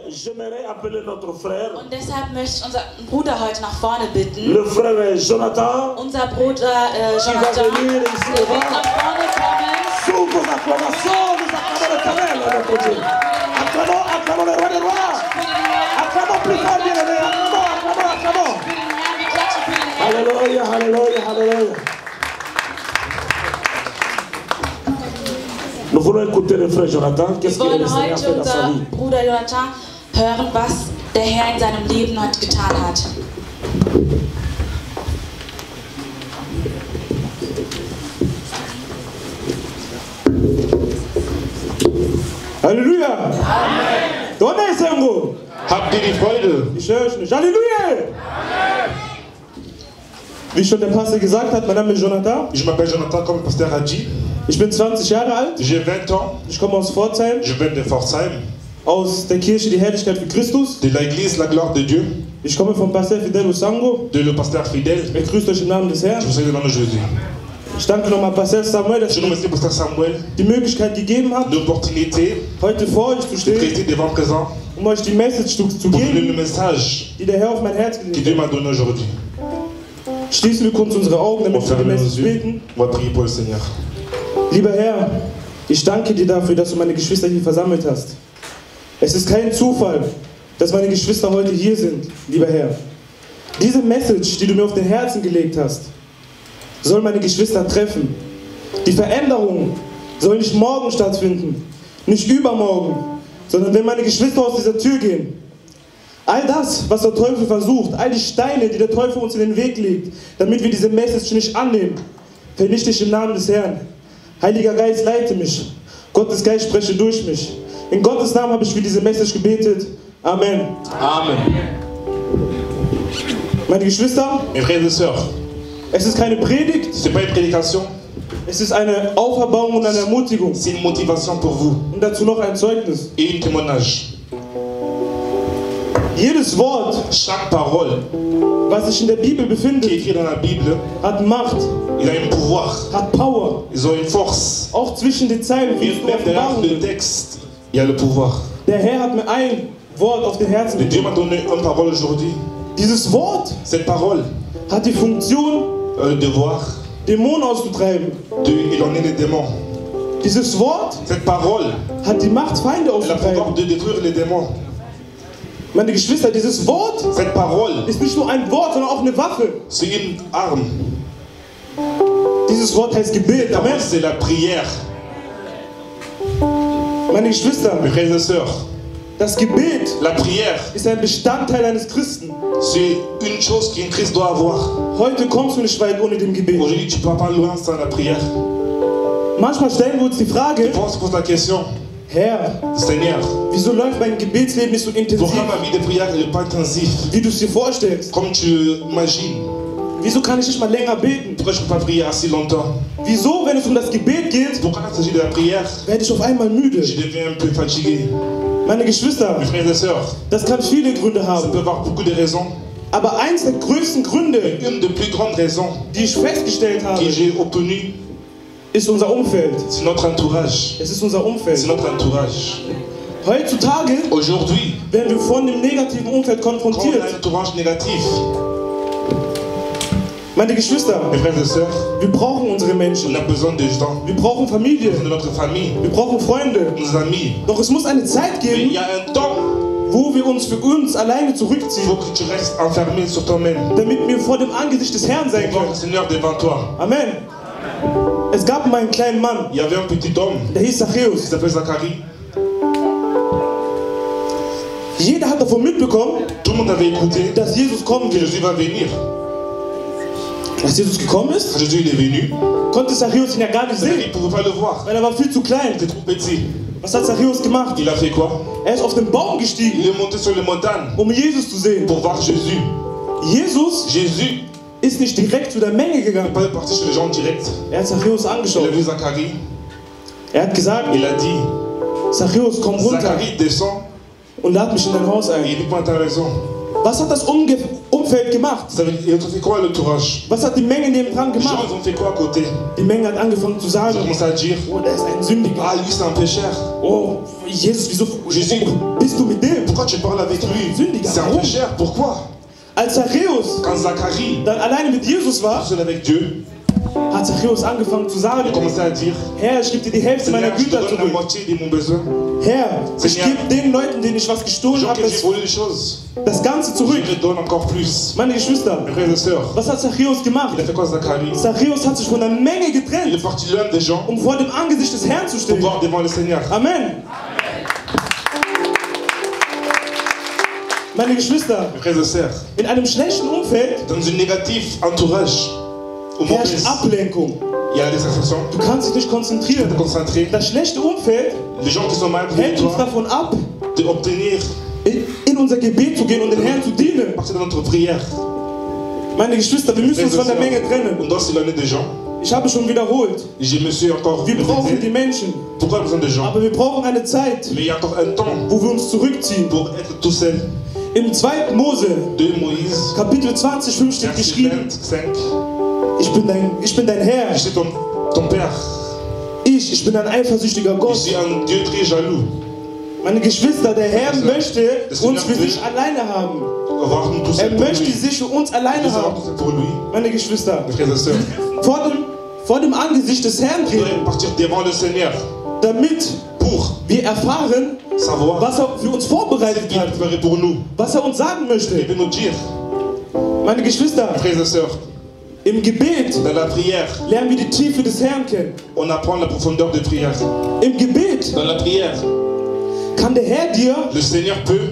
J'aimerais appeler notre frère. Und deshalb möchte ich unseren Bruder heute nach vorne bitten. Le frère Jonathan. Unser Bruder Jonathan, der wird nach vorne kommen. Sous vos acclamations, nous acclamons l'Éternel, notre Dieu. Acclamons le roi des rois. Acclamons plus fort, bien-aimé. Acclamons. Alléluia, alléluia, alléluia. Nous voulons écouter le frère Jonathan. Qu'est-ce qu'il a fait dans sa vie? Bruder Jonathan hören, was der Herr in seinem Leben heute getan hat. Halleluja! Amen! Donner ist irgendwo! Habt ihr die Freude? Ich höre es nicht. Halleluja! Amen! Wie schon der Pastor gesagt hat, mein Name ist Jonathan. Je m'appelle Jonathan, comme le pasteur a dit. Ich bin 20 Jahre alt. J'ai 20 ans. Ich komme aus Pforzheim. Je viens de Pforzheim. Aus der Kirche Die Herrlichkeit für Christus. De l'église La Gloire de Dieu. Ich komme vom Pastor Fidel Usango. De le pasteur Fidel. Ich grüße euch im Namen des Herrn. Je vous salue dans le nom de Jésus. Ich danke nochmal Pastor Samuel, dass Je remercie pasteur Samuel. die Möglichkeit gegeben hat, L'opportunité heute vor euch zu de stehen, prêter devant présent um euch die Message zu pour donner le geben, message die der Herr auf mein Herz que gelegt Dieu hat. m'a donné aujourd'hui. Schließen wir kurz unsere Augen, On damit va wir die fermer nos Message yeux. beten. On va prier pour le Seigneur. Lieber Herr, ich danke dir dafür, dass du meine Geschwister hier versammelt hast. Es ist kein Zufall, dass meine Geschwister heute hier sind, lieber Herr. Diese Message, die du mir auf den Herzen gelegt hast, soll meine Geschwister treffen. Die Veränderung soll nicht morgen stattfinden, nicht übermorgen, sondern wenn meine Geschwister aus dieser Tür gehen. All das, was der Teufel versucht, all die Steine, die der Teufel uns in den Weg legt, damit wir diese Message nicht annehmen, vernichte ich im Namen des Herrn. Heiliger Geist, leite mich. Gottes Geist, spreche durch mich. In Gottes Namen habe ich für diese Message gebetet. Amen. Amen. Meine Geschwister, Mes frères et sœurs, es ist keine Predigt, ce n'est pas une prédication, es ist eine Auferbauung und eine Ermutigung. c'est une motivation pour vous Und dazu noch ein Zeugnis. et un témoignage. Jedes Wort, Chaque parole was sich in der Bibel qui est befindet, écrite dans la Bible, hat Macht, il a un pouvoir, hat Power. ils ont une force. Auch zwischen den Zeilen Et findest du même derrière le Offenbarungen. texte, il y a le pouvoir. Der Herr hat mir ein Wort auf den Herzen Et Dieu gegeben. m'a donné une parole aujourd'hui. Dieses Wort Cette parole hat die Funktion, a le devoir Dämonen auszutreiben. d'éloigner les démons. Dieses Wort Cette parole, hat die Macht, Feinde elle a le pouvoir auszutreiben. de détruire les démons. Meine Geschwister, dieses Wort Cette parole, ist nicht nur ein Wort, sondern auch eine Waffe. c'est une arme. Dieses Wort heißt Gebet. La Amen. parole, c'est la prière. Meine Geschwister, Mes frères et sœurs, das Gebet la prière, ist ein Bestandteil eines Christen. c'est une chose qu'un Christ doit avoir. Heute kommst du nicht weit ohne dem Gebet. Aujourd'hui, tu ne peux pas loin sans la prière. Manchmal stellen wir uns die Frage, On se pose la question, Herr, Seigneur, wieso läuft mein Gebetsleben nicht so intensiv, pourquoi ma vie de prière n'est pas intensive wie du es dir vorstellst? comme tu imagines? Wieso kann ich nicht mal länger beten? Pourquoi je ne peux pas prier assez longtemps? Wieso, wenn es um das Gebet geht, Pourquoi quand il s'agit de la prière, werde ich auf einmal müde? je deviens un peu fatigué? Meine Geschwister, Mes frères et sœurs, das kann viele Gründe ça haben. peut avoir beaucoup de raisons. Aber eins der größten Gründe, Une des plus grandes raisons die ich festgestellt habe, que j'ai obtenues, ist unser Umfeld. c'est notre entourage. Es ist unser C'est Umfeld. notre entourage. Heutzutage Aujourd'hui, werden wir von dem negativen Umfeld quand on a konfrontiert. un entourage négatif, Meine Geschwister, mes frères et sœurs, wir brauchen unsere on Menschen. a besoin des gens, Wir brauchen Familie. de notre famille, Wir brauchen Freunde. nos amis. Doch es muss eine Zeit Mais il geben, y a un temps, wo wir uns für uns alleine il zurückziehen, faut que tu restes enfermé sur toi-même. damit wir vor dem Angesicht des Herrn sein Pour voir le können. Seigneur devant toi. Amen. Es gab mal einen kleinen Mann, Il y avait un petit homme der hieß qui Zachäus. s'appelle Zacharie. Jeder hat davon mitbekommen, Tout le monde avait écouté dass Jesus kommen que wird. Jésus va venir. Als Jesus gekommen ist, Quand Jésus il est venu, konnte Zachäus ihn ja gar nicht Zacharie sehen, ne pouvait pas le voir. weil er war viel zu Il klein. était trop petit. Was hat Zachäus gemacht? Il a fait quoi? Er ist auf den Baum gestiegen, Il est monté sur les montagnes um Jesus zu sehen. pour voir Jésus. Jesus Jésus ist nicht direkt zu der Menge n'est gegangen. pas parti chez les gens direct. Er hat Zachäus Il a angeschaut. vu Zacharie. Er hat gesagt, Il a dit, Zachäus, komm runter Zacharie descend und lad mich in dein Haus et ein. il dit pas ta raison. Was hat das Umfeld gemacht? Ils ont fait quoi l'entourage? Was hat die Menge nebendran Les gens, gemacht? ils ont fait quoi à côté? Die Menge hat angefangen zu Ils sagen, ont commencé à dire, oh, der ist ein Sündiger. ah, lui, c'est un pécheur. Oh, Jesus, wieso Jésus, bist du mit dem? pourquoi tu parles avec lui? Sündiger, C'est un warum? pécheur. Pourquoi? Als Zachäus Quand Zacharie dann alleine mit Jesus war, est seul avec Dieu, hat Zachäus angefangen zu il sagen, a commencé à dire, Herr, ich gebe dir die Hälfte meiner Seigneur, je te Güter donne la zurück. moitié de mon besoin. Herr, ich Seigneur, gebe den Leuten, denen ich was Les gestohlen gens habe, que j'ai volé les choses, das Ganze je zurück. leur donne encore plus. Meine Geschwister, Mes frères et sœurs, was hat Zachäus gemacht? il a fait quoi Zacharie? Zachäus hat sich von der Menge Il getrennt, est parti loin des gens um vor dem Angesicht des Herrn zu pour stehen. voir devant le Seigneur. Amen. Meine Geschwister, Mes frères et sœurs, in einem schlechten Umfeld dans un négatif entourage, au herrscht mauvais, Ablenkung. il y a la distraction, Du kannst dich nicht te konzentrieren. concentrer. Das schlechte Umfeld Les gens qui sont mal près de hält uns toi, davon ab, d'obtenir in unser Gebet zu gehen und den Herrn zu dienen. partie de notre prière. Meine Geschwister, wir müssen uns von der Menge trennen. On doit s'éloigner des gens. Ich habe schon wiederholt, Je me suis encore wir brauchen die répété. Menschen, Pourquoi besoin de gens? aber wir brauchen eine Zeit, Mais il y a encore un temps wo wir uns zurückziehen. pour être tout seul. Im 2. Mose, De Moïse, Kapitel 20, 5 steht verset geschrieben, 25. ich bin dein Herr, Je suis ton Père. ich bin ein eifersüchtiger Je Gott. suis un Dieu très jaloux. Meine Geschwister, der Herr möchte Das uns für Seigneur sich alleine haben. Avoir nous tous Er seuls pour möchte lui. sich für uns alleine Nous avons haben. tous seuls pour lui. Meine Geschwister, Mes frères et sœurs, vor dem Angesicht des Herrn nous treten, devons partir devant le Seigneur damit pour wir erfahren, savoir was er für uns ce vorbereitet qu'il hat, ferait pour nous. was er uns sagen Il möchte. veut nous dire, Meine Geschwister, mes frères et sœurs, im Gebet dans la prière, lernen wir die Tiefe des Herrn kennen. on apprend la profondeur de prière. Im Gebet Dans la prière, kann der Herr dir le Seigneur peut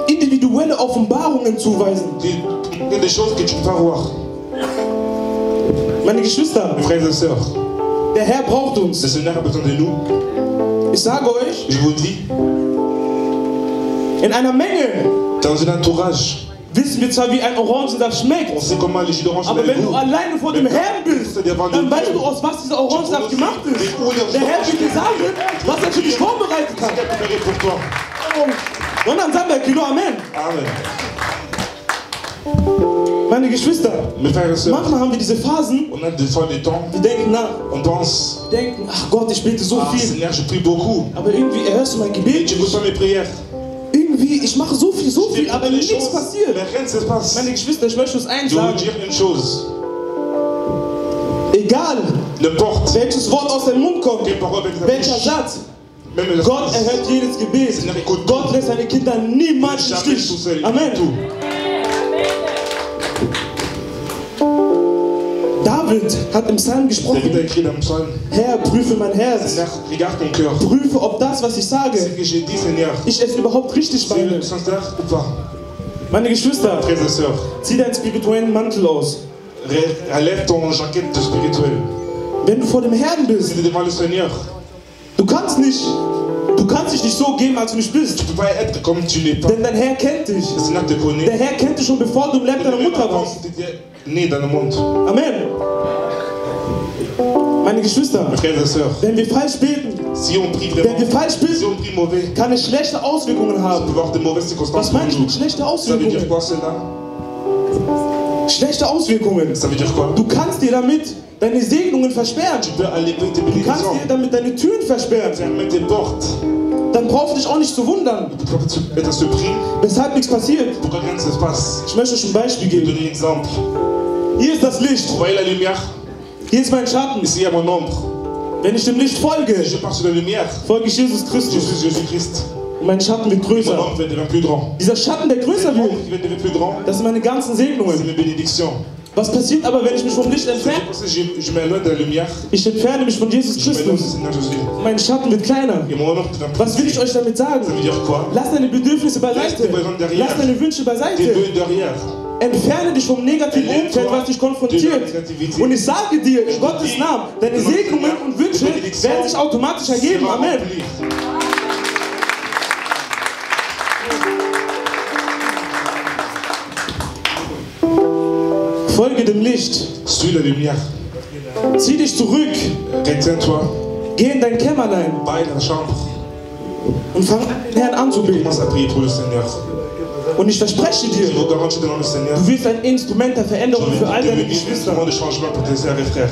individuelle Offenbarungen zuweisen. il y a des choses que tu ne peux pas voir. Meine Geschwister, Mes frères et sœurs, der Herr braucht le uns. Seigneur a besoin de nous. Ich sage euch, Je vous dis, in einer Menge dans un entourage, wissen wir zwar, wie ein Orangensaft on schmeckt, sait comment les jus d'orange aber met wenn le du goût. alleine vor dem Herrn bist, dann weißt du, aus was dieser Orangensaft gemacht ist. Der Herr wird dir sagen, was er für dich vorbereitet Ce hat. qu'il a préparé pour toi. Und dann sagen wir, Kilo, Amen. Amen. Meine Geschwister, Mes frères et sœurs, manchmal haben wir diese Phasen, on a des fois des temps, wir denken nach, on pense, wir denken, ach Gott, ich bete so ah viel, Seigneur, je prie beaucoup. aber irgendwie erhörst du mein Et Gebet. tu reçois mes prières. Irgendwie, ich mache so viel, aber des nichts choses, passiert. mais rien ne se passe. Meine Geschwister, ich möchte uns eins Je veux vous sagen, dire une chose. egal N'importe welches Wort aus deinem Mund kommt, quelle parole vient de ta welcher bouche, Satz, même la Gott phrase, erhört jedes Gebet. Seigneur écoute Gott lässt seine Kinder niemals im jamais tout Stich. seul. Amen. Tout. David hat im Psalm David a gesprochen, écrit dans le psaume, Herr, prüfe mein Herz, Seigneur, regarde ton cœur. prüfe, ob das, was ich Ce sage, que j'ai dit, Seigneur, ich es überhaupt richtig c'est meine. sincère ou pas? Meine Geschwister, Frères et sœurs, zieh deinen spirituellen Mantel aus. relève ton jaquette spirituelle. Wenn du vor dem Herrn Si bist, tu es devant le Seigneur, du kannst dich nicht so geben, als du nicht bist. tu ne peux pas être comme tu n'es pas. Denn dein Herr kennt dich. Le Seigneur te Der connaît. Herr kennt dich schon, bevor du im Leib deiner Même Mutter avant warst. que tu étais né dans le monde. Amen. Meine Geschwister, Mes frères et sœurs, wenn wir falsch beten, si on prie wenn wir vraiment, falsch si beten, on prie mauvais, kann es schlechte Auswirkungen ça peut haben. avoir de mauvaises circonstances Was pour meine ich nous. mit schlechten Ça veut dire Auswirkungen? quoi cela? Schlechte Auswirkungen. Ça veut dire quoi? Du kannst dir damit deine Segnungen versperren. Tu peux enlever tes Du kannst bénédictions, dir damit deine Türen versperren. fermer tes portes. Dann brauchst du dich auch nicht zu wundern, Pourquoi tu être surpris? weshalb nichts passiert. Pourquoi rien ne se passe? Ich möchte euch ein Beispiel Je vais geben. donner un exemple. Hier ist das Licht. Vous voyez la lumière? Hier ist mein Schatten. Ici, il y a mon ombre. Wenn ich dem Licht folge, Si je pars sur la lumière, folge ich Jesus je Christus. suis Jésus-Christ. Und mein Schatten wird Mon größer. ombre devient plus grand. Dieser Schatten, der größer L'ombre wird, qui devient plus grand, das sind meine ganzen c'est Segnungen. mes bénédictions. Was passiert aber, wenn ich mich vom Licht C'est entferne? pour ça que je m'éloigne de la lumière. Ich entferne mich von Jesus Je m'éloigne du Christus. Seigneur Jésus. Mein Schatten wird kleiner. Et mon ombre devient plus Was will ich petit. euch damit sagen? Ça veut dire quoi? Lass deine Bedürfnisse Laisse beiseite. tes besoins derrière. Lass deine Wünsche Tes beiseite. vœux derrière. Entferne dich vom negativen Umfeld, was dich konfrontiert. Und ich sage dir, in Gottes Namen, deine Segnungen und Wünsche werden sich automatisch ergeben. Sera Amen. rempli. Folge dem Licht. Suis la lumière. Zieh dich zurück. Retiens-toi. Geh in dein Kämmerlein Va dans la chambre. und fang an, den Herrn anzubeten. Commence à prier pour le Seigneur. Und ich verspreche Je dir, vous garantis devant le Seigneur, du wirst ein Instrument der je Veränderung vais für all deine devenir un Geschwister. instrument de changement pour tes sœurs et frères.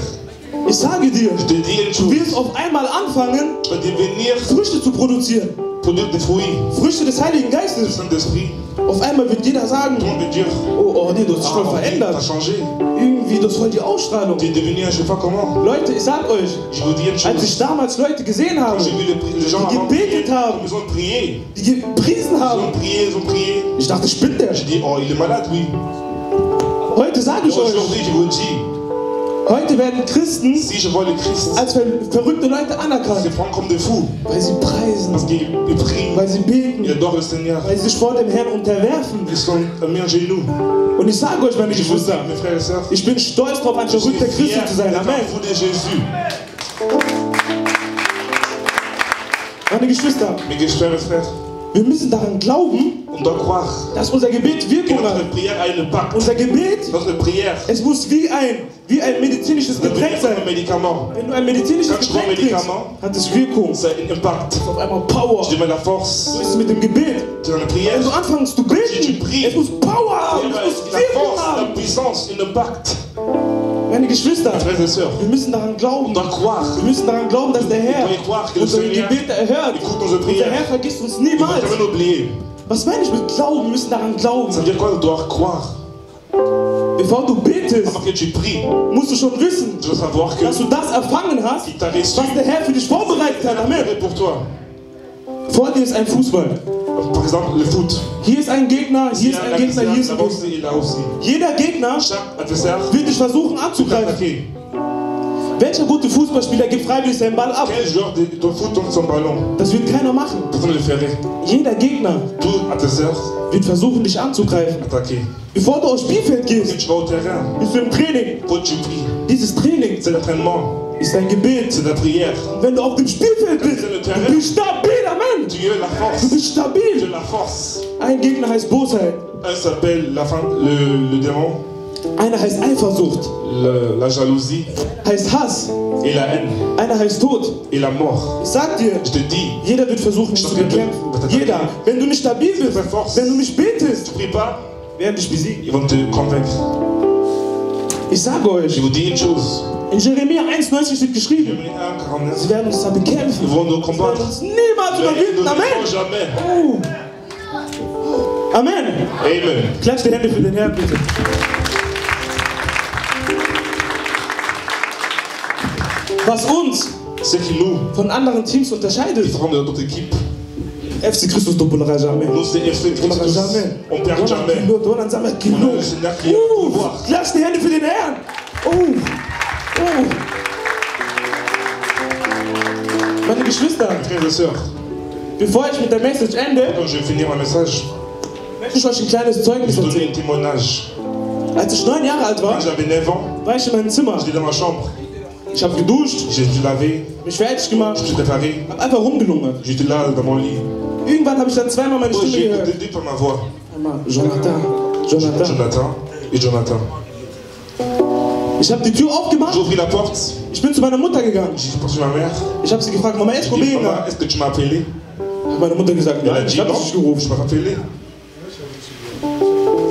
Ich sage dir, Je te dis une du chose, wirst auf einmal anfangen, tu vas devenir Früchte zu produzieren. produire des fruits Früchte des Heiligen du Geistes. Saint-Esprit. Auf einmal wird jeder sagen, Tout le monde veut dire, oh nee, du hast dich voll t'as verändert. changé. Irgendwie, das ist voll die Ausstrahlung. Tu es devenu un je sais pas comment. Leute, ich sag euch, Je vous dis une als ich chose. damals Leute gesehen Quand habe, j'ai vu les gens Die avant prier, gebetet haben. ils ont prié. die gepriesen Ils haben, ont prié, ils ont prié. ich dachte, spinnt der. J'ai dit, oh, il est malade, oui. Heute sage ich euch, Aujourd'hui, je vous dis, heute werden Christen si je vois le Christ, als verrückte Leute je anerkannt, les prends comme des fous. weil sie preisen, Parce qu'ils prient, weil sie beten, ils adorent le Seigneur. weil sie sich vor dem Herrn unterwerfen. Ils sont mis en genoux. Und ich sage euch, meine Je vous dis, Geschwister, mes frères et sœurs, ich bin stolz darauf, ein je suis verrückter fier Christ zu sein. d'être Amen. un fou de Jésus. Meine Geschwister, Mes frères et frères, wir müssen daran glauben, on doit croire dass unser Gebet que Wirkung hat. notre prière a un impact. Unser Gebet, Notre prière es muss wie ein medizinisches doit Getränk devenir comme un sein. médicament. Wenn du ein medizinisches Quand tu prends Getränk un trinkst, médicament, hat es Wirkung. Ça a un impact. Auf einmal Power. Tu demandes la force. So ist es mit dem Gebet. Tu es dans la prière. Wenn du anfängst zu tu beten, pries, es muss Power haben, es muss la Wirkung force, la haben. puissance, un impact. Meine Geschwister, Frères et sœurs, wir müssen daran on glauben. doit croire. Wir müssen daran glauben, dass der Herr Wir croire que le unsere Seigneur Gebete erhört. écoute nos Und der prières. Herr vergisst uns Il ne va niemals. jamais oublier. Was meine ich mit glauben? Wir müssen daran Ça glauben. veut dire quoi? On doit croire. Bevor du betest, Avant que tu pries, musst du schon wissen, tu dois savoir que dass du das erfangen hast, il t'a reçu. was der Herr für dich vorbereitet hat. Amen. Préparé pour toi. Vor dir ist ein Fußball. Par exemple, le foot. Hier ist ein Gegner, hier Il y ist a ein un Gegner, hier ist adversaire ein là-bas Gegner. aussi et là aussi. Jeder Gegner Chaque adversaire wird dich versuchen peut anzugreifen. t'attaquer. Welcher gute Fußballspieler gibt freiwillig seinen Ball ab? Quel joueur de foot tombe son ballon? Das wird keiner machen. Personne ne le ferait. Jeder Gegner Tout adversaire wird versuchen, dich anzugreifen. attaqué. Bevor du aufs Spielfeld Quand gehst, tu vas au terrain, bist du im Training. quand tu pries, Dieses Training c'est l'entraînement, ist dein Gebet. c'est la prière. Wenn du auf dem Spielfeld bist, du bist stabil, Amen. Tu as la Du force. bist Tu as stabil. la force. Ein Gegner heißt Bosheit, Un s'appelle le démon, einer heißt Eifersucht, la jalousie heißt Hass, et la haine einer heißt Tod. et la mort. Ich sag dir, Je te dis, jeder wird versuchen, dich zu bekämpfen. Jeder. Wenn du nicht stabil bist, wenn du nicht betest, tu pries pas, werden dich besiegen. ils vont te convaincre. Ich sage Je euch, vous dis une chose. in Jeremia 1,90 steht geschrieben, Jérémie 1, 49. sie werden uns zwar bekämpfen, Ils vont nous sie werden combattre. uns niemals Mais ils überwinden. ne Amen. le feront jamais. Oh. Amen. Amen. Klatsch die Hände für den Herrn, bitte. Was uns Ce qui nous von anderen Teams unterscheidet, différencie de notre équipe, FC Christus doppelera jamais. nous c'est FC Doppelera Christus. jamais. On perd jamais. Donald sammelt Kilo. On a le Seigneur qui est au pouvoir. Klatsch die Hände für den Herrn. Oh. Meine Geschwister, Frères et sœurs, bevor ich mit der Message ende, quand je vais finir mon message, möchte ich euch ein kleines Zeugnis je vais donner erzählen. un témoignage. Als ich 9 Jahre alt war, Quand j'avais 9 ans, war ich in meinem Zimmer. j'étais dans ma chambre. Ich habe geduscht, J'ai dû laver, mich fertig gemacht, je me suis préparé. habe einfach rumgelungert. J'étais là dans mon lit. Irgendwann habe ich dann zweimal meine Oh, Stimme j'ai gehört. écouté deux par ma voix. Einmal Jonathan. Jonathan et Jonathan. Ich habe die Tür J'ai aufgemacht, ouvert la porte, ich bin zu meiner Mutter gegangen. j'ai poursuivi ma mère. Ich habe sie gefragt, Mama, est-ce J'ai qu'on dit, est maman, là? est-ce que tu m'as appelé? Hat meine Mutter gesagt, Elle a nein, dit ich habe non, dich je nicht gerufen. m'ai pas appelé.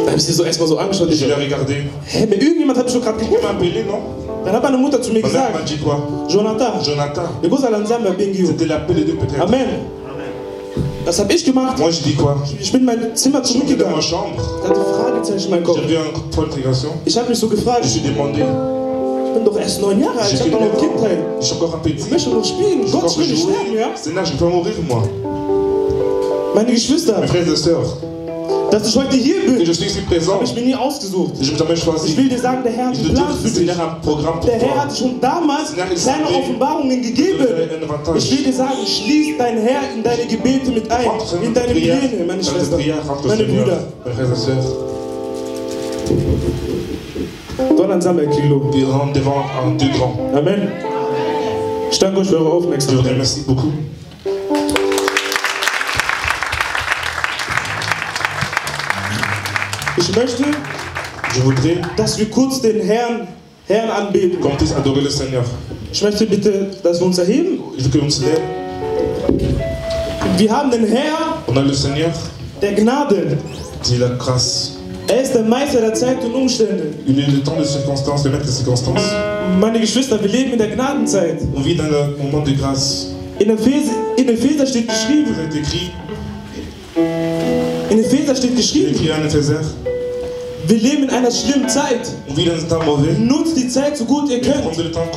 Da habe ich sie so erstmal so angeschaut. Et Ich je so, l'ai regardé. hä, mir irgendjemand hat mich doch gerade Tu gerufen. m'as appelé, non? Dann hat meine Mutter zu mir Ma mère m'a gesagt, dit quoi? Jonathan, Jonathan. Negoza Lanzamba Bengio. C'était l'appel de Dieu peut-être. Amen. Das habe ich gemacht. Moi je dis quoi? Ich bin in mein Zimmer Je suis rentré dans ma zurückgegangen. chambre. Ich hatte Fragezeichen in meinem Kopf. J'avais un point d'interrogation. Ich habe mich so Je gefragt, me suis demandé, ich bin doch erst 9 Jahre alt, j'ai ich que habe doch 9 noch Kindheit. ans, je suis encore un petit. Ich möchte noch spielen. Je Gott, peux ich will nicht sterben, ja? Seigneur, je peux mourir moi. Meine Geschwister, Mes frères et sœurs, dass ich heute hier que bin, je suis ici présent, habe ich mir nie ausgesucht. je ne me jamais Ich choisi. will dir sagen, der Herr hat Je einen veux Plan dire, für le dich. Seigneur a un programme pour Der Herr toi. hat schon damals kleine Offenbarungen gegeben. Un avantage. Ich will dir sagen, schließ dein Herr in deine Gebete mit ein, Rentre in dans tes deine prières, Pläne, meine dans tes Schwester, prières, rentre au meine Seigneur. Brüder. Mes frères et sœurs, Donald Sammelkilo. wir rentrent devant un Dieu grand. Amen. Ich danke euch für eure Je vous Aufmerksamkeit. remercie beaucoup. Ich möchte, Je voudrais dass wir kurz den Herrn anbeten. qu'on puisse adorer le Seigneur. Ich möchte bitte, dass wir uns erheben. Je veux que l'on se lève. Wir haben den Herr On a le Seigneur der Gnade. dit la grâce. Er ist der Meister der Zeit und Umstände. Il est le temps de circonstances, le maître des circonstances. Meine Geschwister, wir leben in der Gnadenzeit. On vit dans le moment de grâce. In Epheser steht geschrieben, Vous êtes écrit, in Epheser steht geschrieben, écrit en Éphésiens. wir leben in einer schlimmen Zeit. On vit dans un temps mauvais. Nutzt die Zeit so gut ihr könnt.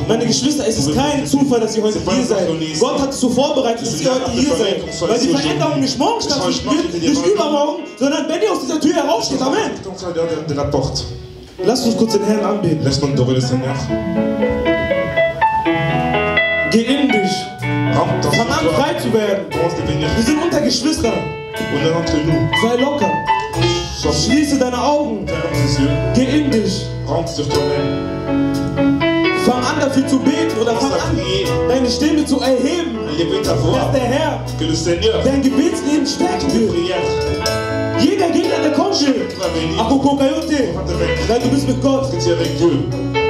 Meine Geschwister, es ist kein Zufall, dass ihr heute hier seid. Gott hat es so vorbereitet, dass ihr heute hier seid. Weil die Veränderung nicht morgen stattfindet, nicht übermorgen, sondern wenn ihr aus dieser Tür heraussteht. Amen. De la porte. Lasst uns kurz den Herrn anbeten. Laisse-moi adorer le Seigneur. Geh in dich. Rentre dans Fang an, toi. frei zu werden. Commence à devenir. Wir sind unter Geschwistern. On est entre nous. Sei locker. Schließe deine Augen. Ferme tes yeux. Geh in dich. Rentre sur toi-même. Fang an, dafür zu beten oder fang an, deine Stimme zu erheben, Lève ta dass voix. der Herr Que le Seigneur, dein Gebetsleben stärken tes wird. prières, Jeder Gegner, der kommt, va venir. Akoko Kayote, Va te vaincre. weil du bist mit Gott. Parce que tu es avec Dieu.